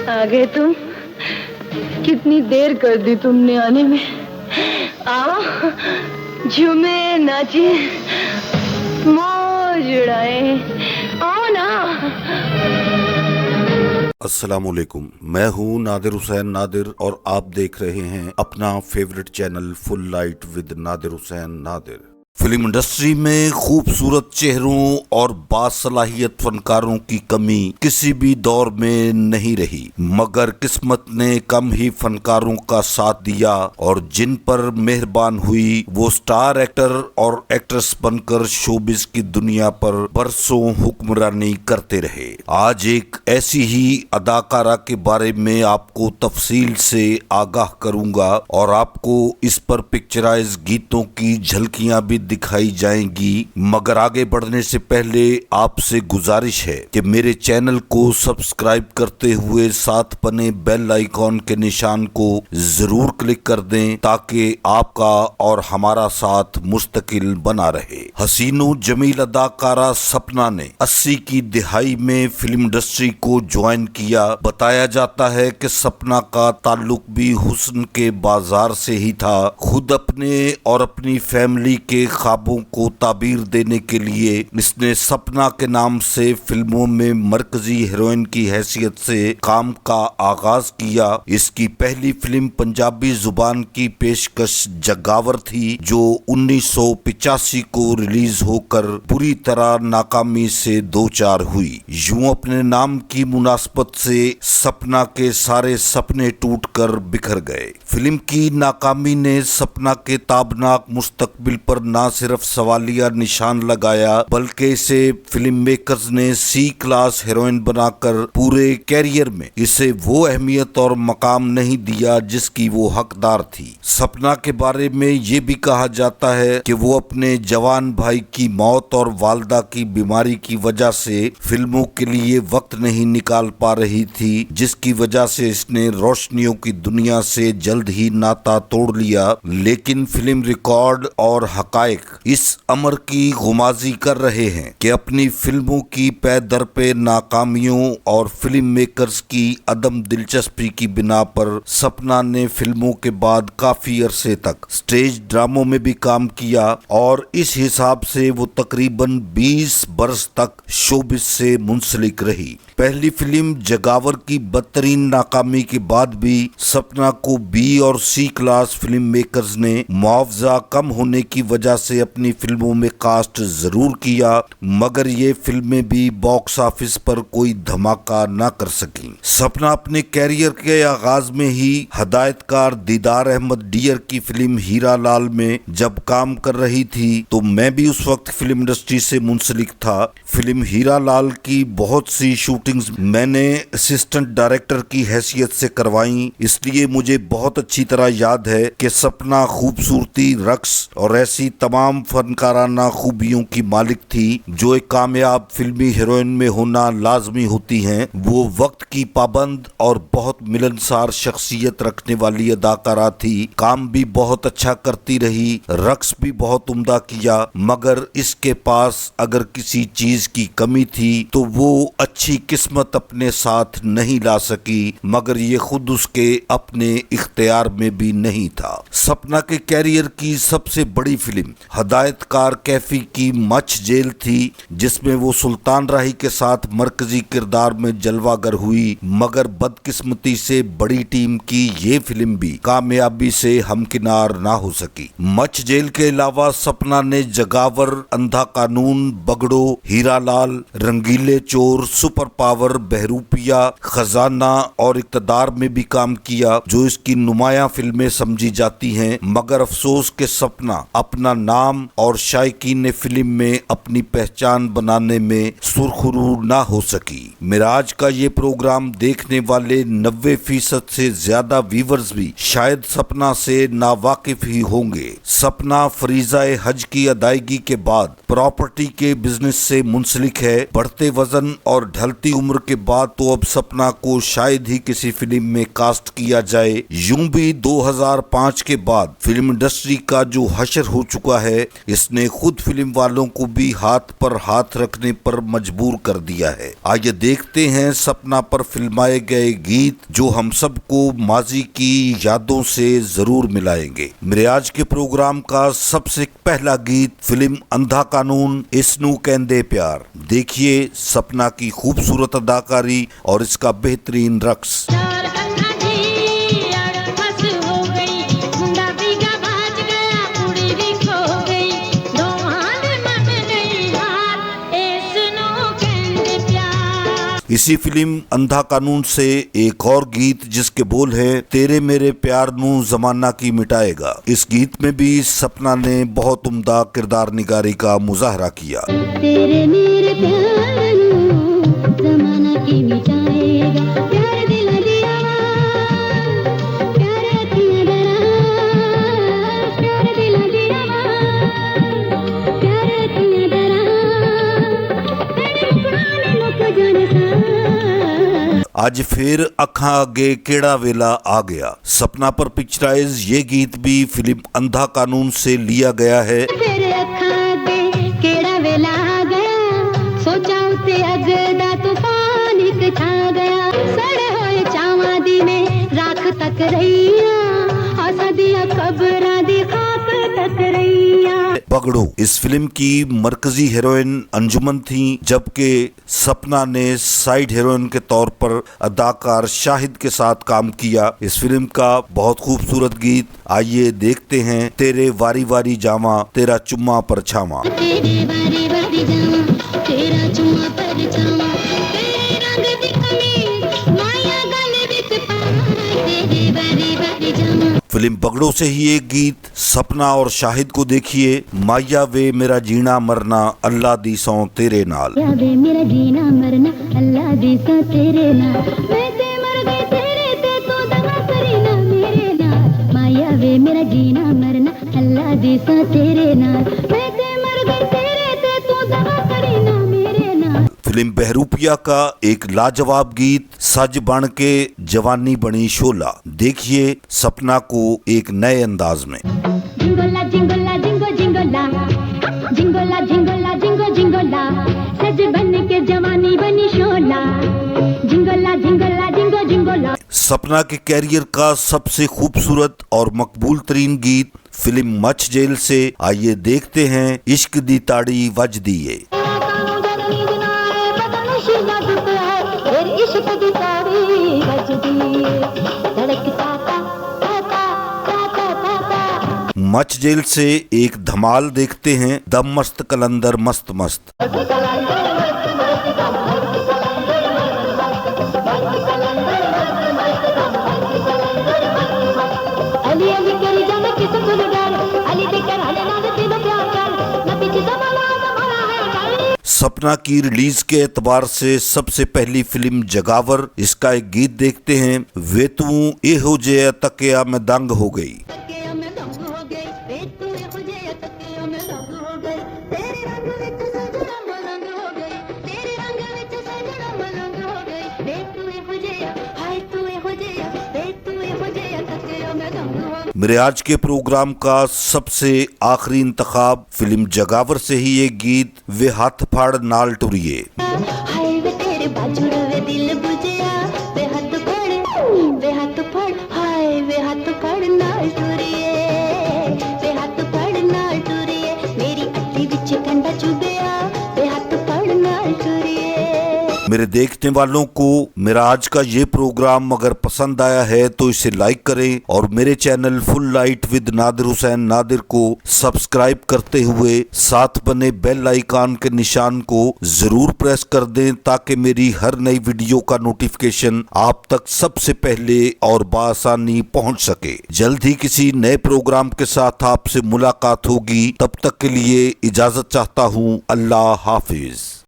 आ गए तुम। कितनी देर कर दी तुमने आने में। आओ, झूमे, नाचे, मौज उड़ाए। आओ ना। अस्सलामुअलैकुम, मैं हूँ नादिर हुसैन नादिर और आप देख रहे हैं अपना favourite channel full light with Nadir Hussain Nadir. Film industry में खूबसूरत चेहरों और बासलाहियत फनकारों की कमी किसी भी दौर में नहीं रही, मगर किस्मत ने कम ही फनकारों का साथ दिया और जिन पर मेहरबान हुई वो स्टार एक्टर और एक्ट्रेस बनकर शोबिस की दुनिया पर बरसों हुक्मरानी करते रहे। आज एक ऐसी ही अदाकारा के बारे में आपको तफसील से आगाह करूंगा और आपको इस पर पिक्चराइज गीतों की झलकियां भी दिखाई जाएंगी। मगर आगे बढ़ने से पहले आपसे गुजारिश है कि मेरे चैनल को सब्सक्राइब करते हुए साथ बने बेल आइकॉन के निशान को जरूर क्लिक कर दें ताकि आपका और हमारा साथ मुस्तकिल बना रहे। हसीनो जमील अदाकारा सपना ने 80 की दिहाई में फिल्म इंडस्ट्री को ज्वाइन किया। बताया जाता है कि सपना का ताल्लुक भी हुस्न के बाजार से ही था। खुद अपने और अपनी फैमिली के ख्वाबों को ताबीर देने के लिए इसने सपना के नाम से फिल्मों में मरकजी हीरोइन की हैसियत से काम का आगाज किया। इसकी पहली फिल्म पंजाबी जुबान की पेशकश जगावर थी जो 1985 को रिलीज होकर बुरी तरह नाकामी से दो चार हुई। यूं अपने नाम की मुनासबत से सपना के सारे सपने टूटकर बिखर गए। फिल्म की नाकामी ने सपना के ताबनाक मुस्तकबिल पर न सिर्फ सवालिया निशान लगाया बल्कि इसे फिल्म मेकर्स ने सी क्लास हीरोइन बनाकर पूरे कैरियर में इसे वो अहमियत और मकाम नहीं दिया जिसकी वो हकदार थी। सपना के बारे में ये भी कहा जाता है कि वो अपने जवान भाई की मौत और वालदा की बीमारी की वजह से फिल्मों के लिए वक्त नहीं निकाल पा रही थी, जिसकी वजह से इसने रोशनियों की दुनिया से जल्द ही नाता तोड़ लिया। लेकिन फिल्म रिकॉर्ड और हकायक इस अमर की गुमाजी कर रहे हैं कि अपनी फिल्मों की पै दर पे नाकामियों और फिल्म मेकर्स की अदम दिलचस्पी की बिना पर सपना ने फिल्मों के बाद काफी अरसे तक स्टेज ड्रामों में भी काम किया और इस हिसाब से वो तकरीबन 20 बरस तक शोबिस से मुंसलिक रही। पहली फिल्म जगावर की बदतरीन नाकामी के बाद भी सपना को बी और सी क्लास फिल्म मेकर्स ने मुआवजा कम होने की वजह से अपनी फिल्मों में कास्ट जरूर किया, मगर ये फिल्में भी बॉक्स ऑफिस पर कोई धमाका न कर सकी। सपना अपने कैरियर के आगाज में ही हदायतकार दीदार अहमद डियर की फिल्म हीरा लाल में जब काम कर रही थी तो मैं भी उस वक्त फिल्म इंडस्ट्री से मुंसलिक था। फिल्म हीरा लाल की बहुत सी शूटिंग्स मैंने असिस्टेंट डायरेक्टर की हैसियत से करवाई, इसलिए मुझे बहुत अच्छी तरह याद है कि सपना खूबसूरती, रक्स और ऐसी तमाम फनकाराना खूबियों की मालिक थी जो एक कामयाब फिल्मी हीरोइन में होना लाजमी होती हैं। वो वक्त की पाबंद और बहुत मिलनसार शख्सियत रखने वाली अदाकारा थी। काम भी बहुत अच्छा करती रही, रक्स भी बहुत उम्दा किया, मगर इसके पास अगर किसी चीज की कमी थी तो वो अच्छी किस्मत अपने साथ नहीं ला सकी, मगर ये खुद उसके अपने इख्तियार में भी नहीं था। सपना के कैरियर की सबसे बड़ी फिल्म हदायतकार कैफी की मच जेल थी, जिसमें वो सुल्तान राही के साथ मरकजी किरदार में जलवागर हुई, मगर बदकिस्मती से बड़ी टीम की ये फिल्म भी कामयाबी से हमकिनार ना हो सकी। मच जेल के अलावा सपना ने जगावर, अंधा कानून, बगड़ो, हीरा लाल, रंगीले चोर, सुपर पावर, बहरूपिया, खजाना और इक्तदार में भी काम किया जो इसकी नुमाया फिल्में समझी जाती हैं, मगर अफसोस के सपना अपना नाम और शायकीन फिल्म में अपनी पहचान बनाने में सुरखरू ना हो सकी। मिराज का ये प्रोग्राम देखने वाले 90% से ज्यादा व्यूवर्स भी शायद सपना से नावाकिफ ही होंगे। सपना फरीजा हज की अदायगी के बाद प्रॉपर्टी के बिजनेस से मुंसलिक है। बढ़ते वजन और ढलती उम्र के बाद तो अब सपना को शायद ही किसी फिल्म में कास्ट किया जाए। यूं भी 2005 के बाद फिल्म इंडस्ट्री का जो हशर हो चुका है, इसने खुद फिल्म वालों को भी हाथ पर हाथ रखने पर मजबूर कर दिया है। आइए देखते हैं सपना पर फिल्माए गए गीत जो हम सबको माजी की यादों से जरूर मिलाएंगे। मेरे आज के प्रोग्राम का सबसे पहला गीत फिल्म अंधा कानून इसनू कहंदे प्यार। देखिए सपना की खूबसूरत अदाकारी और इसका बेहतरीन रक्स। इसी फिल्म अंधा कानून से एक और गीत जिसके बोल हैं तेरे मेरे प्यार नू जमाना की मिटाएगा। इस गीत में भी सपना ने बहुत उम्दा किरदार निगारी का मुजाहरा किया। तेरे मेरे प्यार नू जमाना की मिटाएगा, प्यार दिला दिया प्यार किया डरा, प्यार दिला दिया प्यार किया डरा, तेरे पुराने लोग जाने सा। आज फिर अखा आगे केड़ा वेला आ गया। सपना पर पिक्चराइज ये गीत भी फिल्म अंधा कानून से लिया गया है। फिर अखा आगे केड़ा वेला आ गया, सोचा उते अगदा तूफान एक छा गया, सड़े होए चावा दी में राख तक रहिया, आसा दिया कब्रां दी खाक तक रहिया। पगड़ो इस फिल्म की मरकजी हीरोइन अंजुमन थी, जबकि सपना ने साइड हीरोइन के तौर पर अदाकार शाहिद के साथ काम किया। इस फिल्म का बहुत खूबसूरत गीत आइए देखते हैं तेरे वारी वारी जावा तेरा चुम्मा पर छावा। तेरे वारी वारी जावा तेरा चुम्मा पर छावा, तेरे रंग दी कमी माया गले विच पावा, तेरे वारी वारी जावा। फिल्म पगड़ो से ही एक गीत सपना और शाहिद को देखिए। माया वे मेरा जीना मरना अल्लाह दी सौ तेरे नाल। या वे मेरा जीना मरना अल्लाह दी सौ तेरे नाल, मैं ते मर गई तेरे ते तू दगा करी ना मेरे नाल, माया वे मेरा जीना मरना अल्लाह दी सौ तेरे नाल, मैं ते मर गई तेरे ते तू दगा करी ना मेरे नाल। फिल्म बहरूपिया का एक लाजवाब गीत सज बन के जवानी बनी शोला। देखिए सपना को एक नए अंदाज में। जिंगोला जिंगोला जिंगो जिंगोला, जिंगोला जिंगोला जिंगो जिंगोला, सज बन के जवानी बनी शोला, जिंगोला जिंगोला जिंगो जिंगोला। सपना के कैरियर का सबसे खूबसूरत और मकबूल तरीन गीत फिल्म मच जेल से आइए देखते हैं इश्क दी ताड़ी वज दिए। मच जेल से एक धमाल देखते हैं दम मस्त कलंदर मस्त मस्त। सपना की रिलीज के एतबार से सबसे पहली फिल्म जगावर, इसका एक गीत देखते हैं वे तू एहो जे तकिया में दंग हो गई। मेरे आज के प्रोग्राम का सबसे आखिरी इंतखाब फिल्म जगावर से ही एक गीत वे हाथ फाड़ नाल टुरिए। हाय वे तेरे बाजू वे दिल बुझिया, वे हाथ फाड़ हाय वे हाथ फाड़ नाल टुरिए, वे हाथ फाड़ नाल टुरिए, मेरी अट्टी विच कंडा चुभया, वे हाथ फाड़ नाल टुरिए। मेरे देखने वालों को मेरा आज का ये प्रोग्राम अगर पसंद आया है तो इसे लाइक करें और मेरे channel full light with Nadir Hussain Nadir को सब्सक्राइब करते हुए साथ बने बेल आइकन के निशान को जरूर प्रेस कर दें ताकि मेरी हर नई वीडियो का नोटिफिकेशन आप तक सबसे पहले और बआसानी पहुंच सके। जल्द ही किसी नए प्रोग्राम के साथ आपसे मुलाकात होगी, तब तक के लिए इजाजत चाहता हूँ। अल्लाह हाफिज।